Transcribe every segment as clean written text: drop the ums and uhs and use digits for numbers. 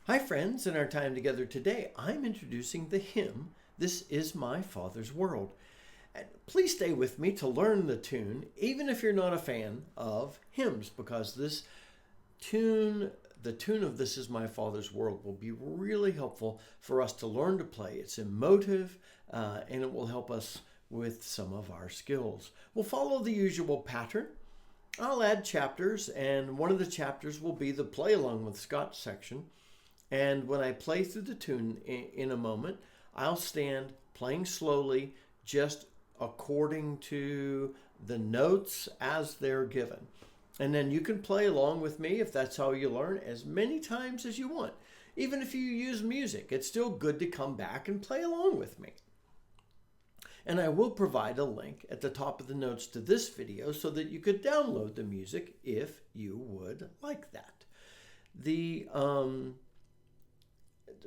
Hi, friends. In our time together today, I'm introducing the hymn, This Is My Father's World. And please stay with me to learn the tune, even if you're not a fan of hymns, because this tune, the tune of This Is My Father's World, will be really helpful for us to learn to play. It's emotive, and it will help us with some of our skills. We'll follow the usual pattern. I'll add chapters, and one of the chapters will be the play along with Scott section. And when I play through the tune in a moment, I'll stand playing slowly, just according to the notes as they're given. And then you can play along with me if that's how you learn as many times as you want. Even if you use music, it's still good to come back and play along with me. And I will provide a link at the top of the notes to this video so that you could download the music if you would like that.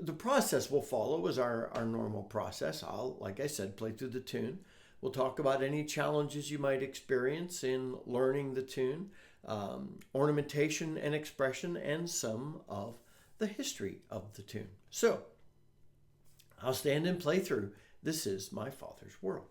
The process we'll follow is our normal process. I'll, like I said, play through the tune. We'll talk about any challenges you might experience in learning the tune, ornamentation and expression, and some of the history of the tune. So, I'll stand and play through This Is My Father's World.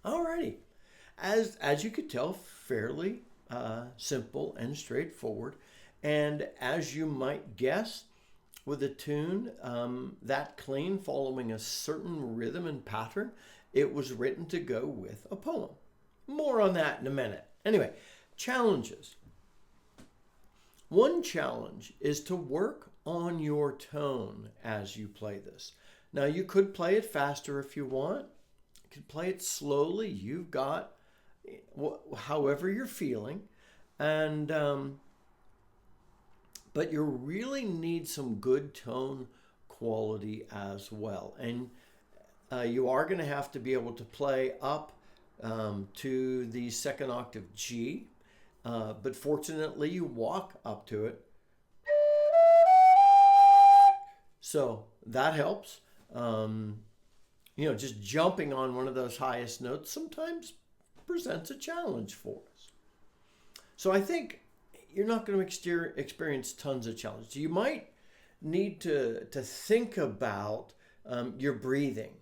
Alrighty, as you could tell, fairly simple and straightforward. And as you might guess, with a tune that clean, following a certain rhythm and pattern, it was written to go with a poem. More on that in a minute. Anyway, challenges. One challenge is to work on your tone as you play this. Now, you could play it faster if you want. You could play it slowly. You've got however you're feeling. And but you really need some good tone quality as well. And you are going to have to be able to play up to the second octave G. But fortunately, you walk up to it. So that helps. Just jumping on one of those highest notes sometimes presents a challenge for us. So I think you're not going to experience tons of challenges. You might need to think about your breathing.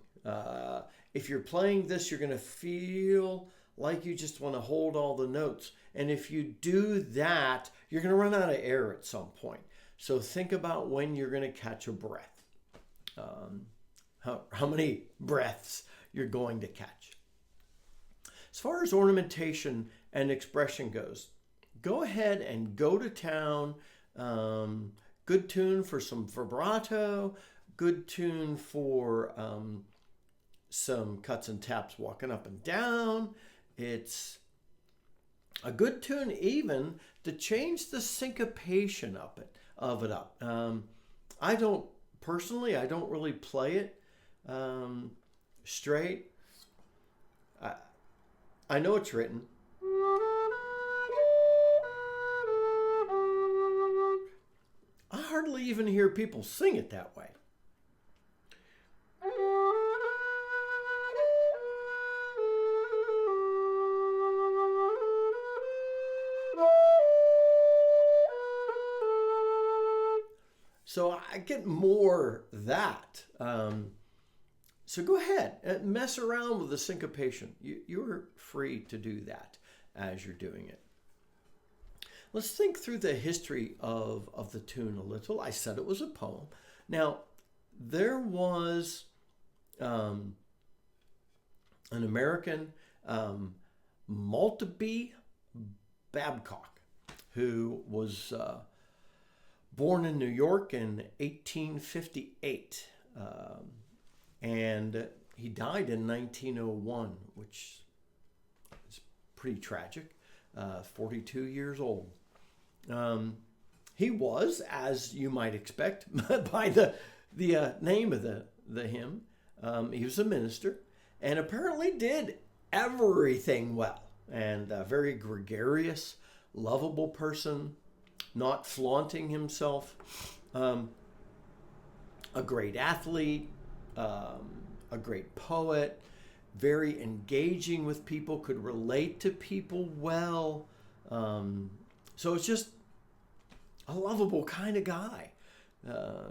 If you're playing this, you're going to feel like you just want to hold all the notes. And if you do that, you're going to run out of air at some point. So think about when you're going to catch a breath. How many breaths you're going to catch. As far as ornamentation and expression goes, go ahead and go to town. Good tune for some vibrato. Good tune for some cuts and taps walking up and down. It's a good tune even to change the syncopation of it up. I don't really play it straight. I know it's written. I hardly even hear people sing it that way. So I get more that. So go ahead and mess around with the syncopation. You're free to do that as you're doing it. let's think through the history of the tune a little. I said it was a poem. Now, there was an American, Maltby Babcock, who was born in New York in 1858. And he died in 1901, which is pretty tragic, 42 years old. He was, as you might expect by the name of the hymn, he was a minister and apparently did everything well, and a very gregarious, lovable person, not flaunting himself, a great athlete, a great poet, very engaging with people, could relate to people well. So it's just a lovable kind of guy.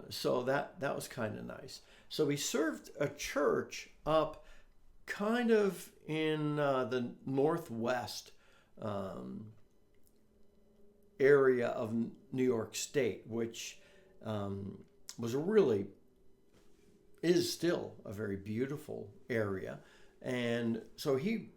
So that was kind of nice. So he served a church up kind of in the northwest area of New York State, which was is still a very beautiful area. And so he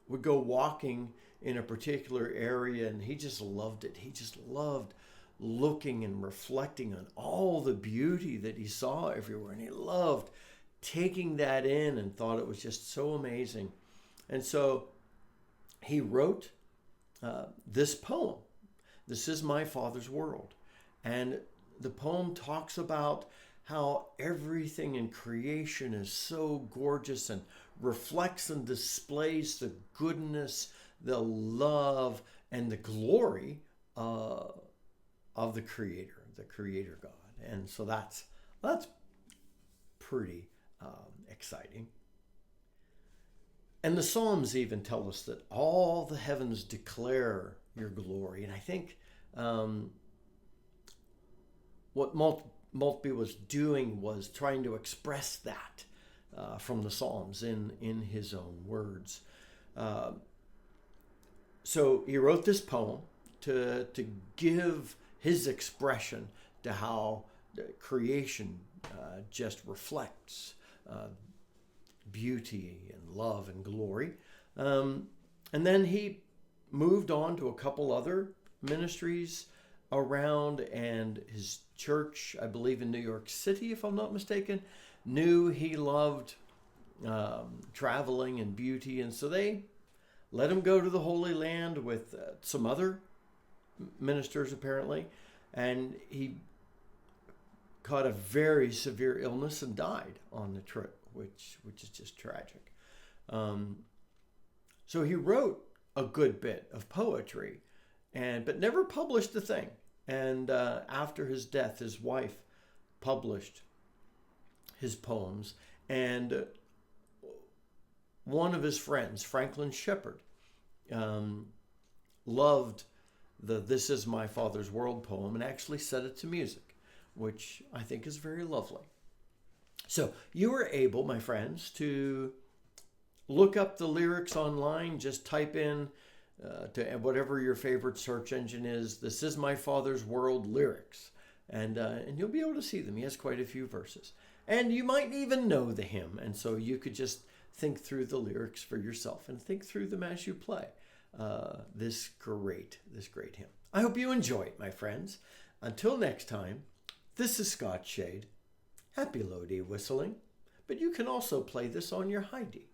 would go walking in a particular area and he just loved it. He just loved looking and reflecting on all the beauty that he saw everywhere. And he loved taking that in and thought it was just so amazing. And so he wrote this poem, "This is My Father's World." And the poem talks about how everything in creation is so gorgeous and reflects and displays the goodness, the love, and the glory of the Creator God. And so that's pretty exciting. And the Psalms even tell us that all the heavens declare your glory. And I think what Maltby was doing was trying to express that from the Psalms in his own words. So he wrote this poem to give his expression to how creation just reflects beauty and love and glory. And then he moved on to a couple other ministries around, and his church, I believe in New York City, if I'm not mistaken, knew he loved traveling and beauty, and so they let him go to the Holy Land with some other ministers apparently, and he caught a very severe illness and died on the trip, which is just tragic. So he wrote a good bit of poetry, but never published a thing. And after his death, his wife published his poems, and one of his friends, Franklin Shepherd, loved the "This Is My Father's World" poem and actually set it to music, which I think is very lovely. So you were able, my friends, to look up the lyrics online. Just type in to whatever your favorite search engine is, "This Is My Father's World" lyrics, and you'll be able to see them. He has quite a few verses, and you might even know the hymn, and so you could just think through the lyrics for yourself and think through them as you play this great hymn. I hope you enjoy it, my friends. Until next time, this is Scott Shade. Happy low D whistling, but you can also play this on your high D.